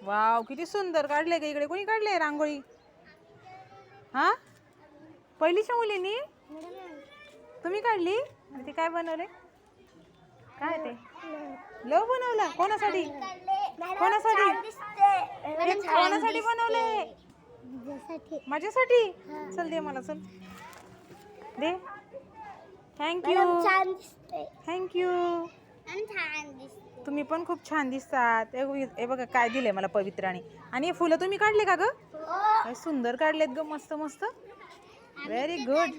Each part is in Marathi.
वाव, किती सुंदर काढले ग. इकडे कोणी काढले रांगोळी? हा, पहिलीच्या मुलीनी तुम्ही काढली? आणि ते काय बनवले? काय ते लव बनवला? कोणासाठी? कोणासाठी? कोणासाठी बनवले? माझ्यासाठी? चल दे मला, चल दे. Thank you, thank you. तुम्ही पण खूप छान दिसतात. हे बघा काय दिलंय मला पवित्राने. आणि हे फुलं तुम्ही काढले का ग? काय सुंदर काढलेत ग, मस्त मस्त. Very good.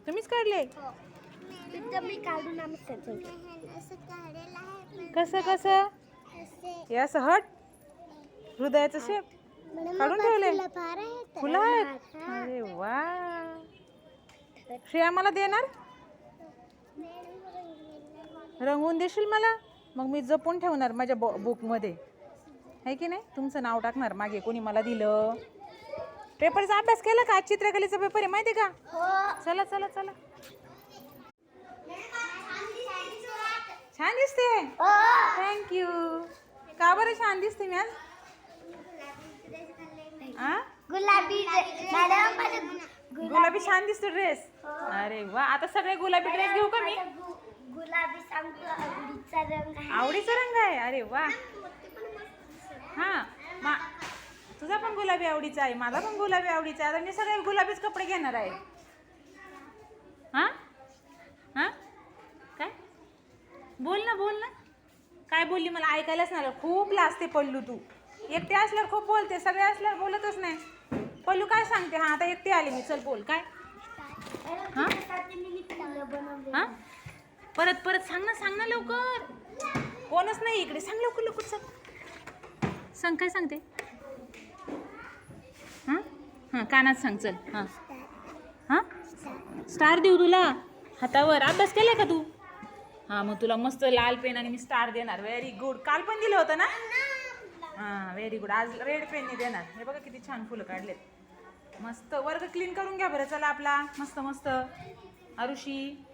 तुम्हीच काढले? कसं कसं? हे असं हट हृदयाचं शेप काढून ठेवले. फुलं आहेत? अरे वा. श्रेया मला देणार? रंगवून देशील मला? मग मी जपून ठेवणार माझ्या बुकमध्ये, आहे की नाही? तुमचं नाव टाकणार मागे कोणी मला दिलं. पेपरचा अभ्यास केला का? चित्रकलेचा पेपर आहे माहिती का? चला चला चला. छान दिसते. थँक्यू. का बरं छान दिसते मी आज? गुलाबी छान दिसतो ड्रेस. अरे वा. आता सगळे गुलाबी ड्रेस घेऊ का मी? गुलाबी सांगतो, आवडीचा रंग आहे. आवडीचा रंग आहे. अरे वा. हा, तुझा पण गुलाबी आवडीचा आहे, माझा पण गुलाबी आवडीचा आहे. आता मी सगळे गुलाबीच कपडे घेणार आहे. हा हा, काय बोल ना, बोल ना. काय बोलली? मला ऐकायलाच नाही. खूप लाजते पल्लू तू. एकटे असल्यावर खूप बोलते, सगळे असल्यावर बोलतच नाही. पल्लू काय सांगते? हा, आता एकटी आली मी. चल बोल. काय? हा हा, परत परत सांग ना लवकर. कोणच नाही इकडे. सांग लवकर लवकर. सांग काय सांगते? हां हां, कानात सांग. चल. हां हां, स्टार देऊ तुला हातावर. अभ्यास केलाय का तू? हां, मग तुला मस्त लाल पेन आणि मी स्टार देणार. Very good. काल पण दिलं होतं ना? हां, व्हेरी गुड. आज रेड पेनने देणार. हे बघा किती छान फुलं काढलेत. मस्त. वर्ग क्लीन करून घ्या बरं. चला आपला. मस्त मस्त. आरुषी